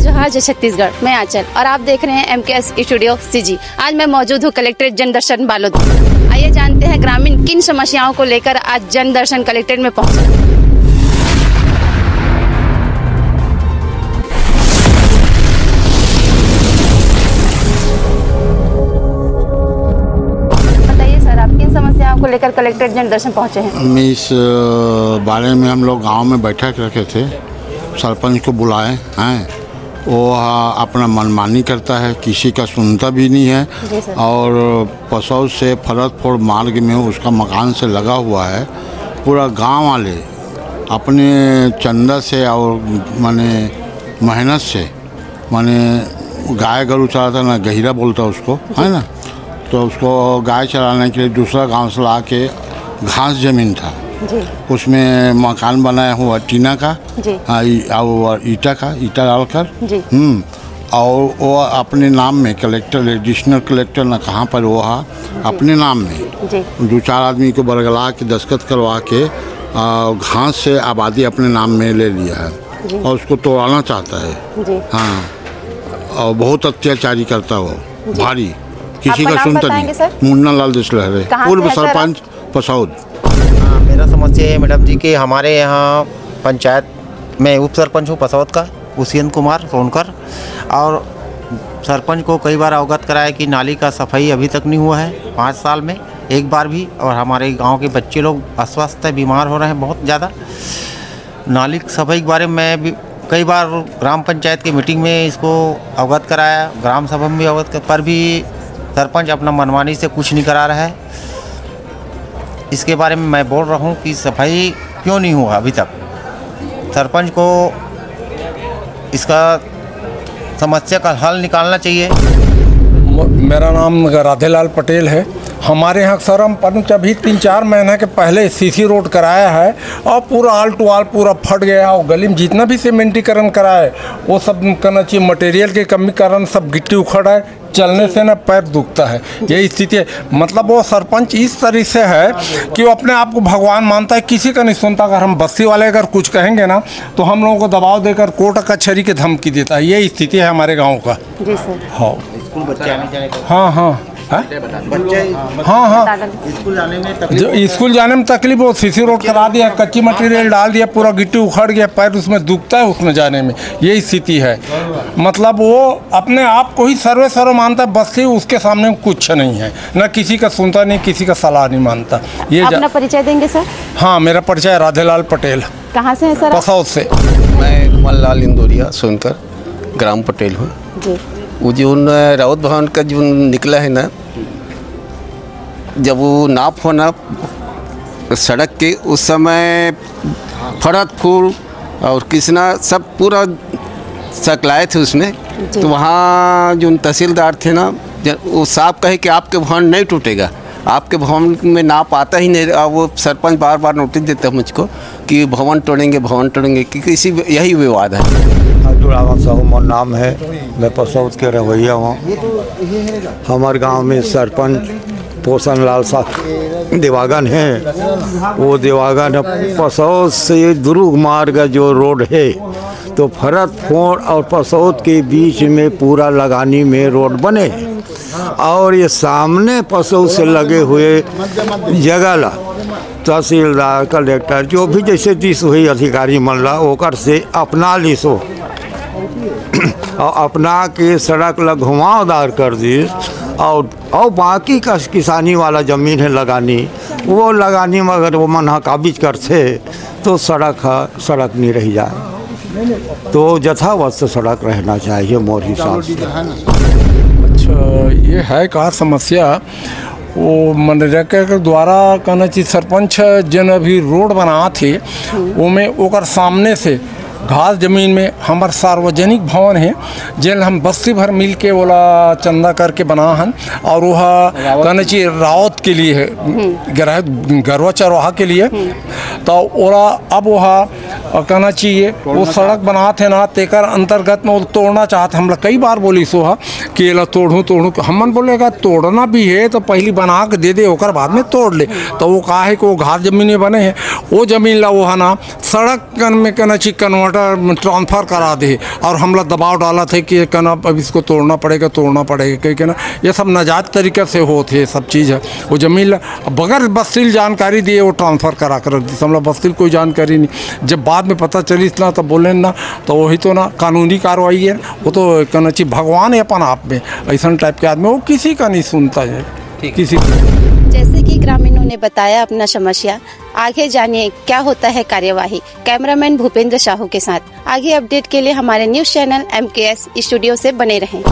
जोहार जय छत्तीसगढ़, मैं आंचल और आप देख रहे हैं MKS स्टूडियो CG। आज मैं मौजूद हूँ कलेक्ट्रेट जनदर्शन बालोद। आइए जानते हैं ग्रामीण किन समस्याओं को लेकर आज जनदर्शन कलेक्ट्रेट में पहुँचे। बताइए सर, आप किन समस्याओं को लेकर कलेक्ट्रेट जनदर्शन पहुँचे हैं? इस बारे में हम लोग गांव में बैठक रखे थे, सरपंच को बुलाए हैं। वो अपना मनमानी करता है, किसी का सुनता भी नहीं है और पसौद से फरतपुर मार्ग में उसका मकान से लगा हुआ है। पूरा गांव वाले अपने चंदा से और माने मेहनत से माने गाय गरू चलाता ना, गहिरा बोलता उसको, है ना। तो उसको गाय चलाने के लिए दूसरा गांव से ला के घास ज़मीन था उसमें मकान बनाया हुआ टीना का और ईटा डालकर और वो अपने नाम में कलेक्टर एडिशनल कलेक्टर ना कहाँ पर वो अपने नाम में 2-4 आदमी को बरगला के दस्तखत करवा के घास से आबादी अपने नाम में ले लिया है और उसको तोड़ाना चाहता है। हाँ, और बहुत अत्याचारी करता वो, भारी, किसी का सुनता नहीं। मुन्ना लाल देशलहरे, पूर्व सरपंच पसौद। मेरा समस्या है मैडम जी कि हमारे यहाँ पंचायत में उप सरपंच हूँ पसौद का, उसियन कुमार सोनकर, और सरपंच को कई बार अवगत कराया कि नाली का सफाई अभी तक नहीं हुआ है 5 साल में एक बार भी। और हमारे गांव के बच्चे लोग अस्वस्थ हैं, बीमार हो रहे हैं बहुत ज़्यादा। नाली सफाई के बारे में मैं भी कई बार ग्राम पंचायत की मीटिंग में इसको अवगत कराया, ग्राम सभा में भी अवगत पर भी सरपंच अपना मनमानी से कुछ नहीं करा रहा है। इसके बारे में मैं बोल रहा हूँ कि सफाई क्यों नहीं हुआ अभी तक। सरपंच को इसका समस्या का हल निकालना चाहिए। मेरा नाम राधेलाल पटेल है। हमारे यहाँ सर हम पंच अभी 3-4 महीने के पहले सीसी रोड कराया है और पूरा आल टू आल पूरा फट गया और गली में जितना भी सीमेंटीकरण कराया है वो सब करना चाहिए। मटेरियल के कमी कारण सब गिट्टी उखड़ है, चलने से ना पैर दुखता है, यही स्थिति है। मतलब वो सरपंच इस तरह से है कि वो अपने आप को भगवान मानता है, किसी का नहीं सुनता। अगर हम बस्ती वाले अगर कुछ कहेंगे ना तो हम लोगों को दबाव देकर कोर्ट कचहरी के धमकी देता है। ये स्थिति है हमारे गाँव का। जी सर। हाँ स्कूल जाने में तकलीफ, वो सीसी रोड करा दिया, कच्ची मटेरियल डाल दिया, पूरा गिट्टी उखड़ गया, पैर उसमें दुखता है उसमें जाने में, यही स्थिति है। मतलब वो अपने आप को ही सर्व मानता है, बस्ती उसके सामने कुछ नहीं है, ना किसी का सुनता नहीं, किसी का सलाह नहीं मानता। ये अपना परिचय देंगे सर? हाँ, मेरा परिचय राधेलाल पटेल। कहाँ से है सर? पसौद से। मैं कमललाल इंदौरिया सोनकर ग्राम पटेल हूँ। वो जो राउत भवन का जो निकला है ना, जब वो नाप होना सड़क के, उस समय फरतपुर और कृष्णा सब पूरा सकलाए थे उसमें। तो वहाँ जो तहसीलदार थे ना, वो साफ कहे कि आपके भवन नहीं टूटेगा, आपके भवन में नाप आता ही नहीं। वो सरपंच बार बार नोटिस देता है मुझको कि भवन तोड़ेंगे क्योंकि इसी यही विवाद है। रावत साहू मोर नाम है, मैं पसौद के रवैया हूँ। हमारे गांव में सरपंच पोषण लाल साहब देवागन है। वो देवागन पसौद से दुर्ग मार्ग जो रोड है, तो फरतपुर और पसौद के बीच में पूरा लगानी में रोड बने और ये सामने पसौद से लगे हुए जगह ला तहसीलदार कलेक्टर जो भी जैसे दिस हुई अधिकारी मल्ला ओकर से अपना लिसो और अपना के सड़क लग घुमावदार कर दी और बाकी का किसानी वाला ज़मीन है लगानी, वो लगानी में अगर वो मन काबिज करते तो सड़क नहीं रह जाए, तो यथावत सड़क रहना चाहिए मोर हिसाब से। अच्छा, ये है का समस्या वो मनरेगा के द्वारा कहना चाहिए। सरपंच जन अभी रोड बना थे वो में ओकर सामने से घास जमीन में हमार सार्वजनिक भवन है, जेल हम बस्ती भर मिल के बोला चंदा करके बना हन और वह कहना चाहिए रावत के लिए है, गरवा चरवाहा के लिए। तो ओरा अब वह कहना चाहिए वो सड़क बना थे ना, तेकर अंतर्गत में वो तोड़ना चाहते। हम लोग कई बार बोली सो कि ला तोड़ूँ हमन बोलेगा तोड़ना भी है तो पहली बना के दे दे, ओकर बाद में तोड़ ले। तो वो कहा है कि वो घास जमीन में बने हैं, वो जमीन ला वो है ना सड़क में कहना चाहिए कन्वर्ट ट्रांसफ़र करा दे और हमला दबाव डाला थे कि कहना अब इसको तोड़ना पड़ेगा कहीं ना ये सब नाजायज़ तरीके से होते है सब चीज़ है। वो ज़मीन बगैर बस्तिल जानकारी दिए वो ट्रांसफ़र करा कर रख दी, हमला बस्तिल कोई जानकारी नहीं। जब बाद में पता चली ना तो बोले ना तो वही तो ना कानूनी कार्रवाई है। वो तो कहना चाहिए भगवान है अपन आप में, ऐसा टाइप के आदमी वो किसी का नहीं सुनता है किसी। जैसे कि ग्रामीणों ने बताया अपना समस्या, आगे जानिए क्या होता है कार्यवाही। कैमरामैन भूपेंद्र साहू के साथ आगे अपडेट के लिए हमारे न्यूज़ चैनल MKS स्टूडियो से बने रहें।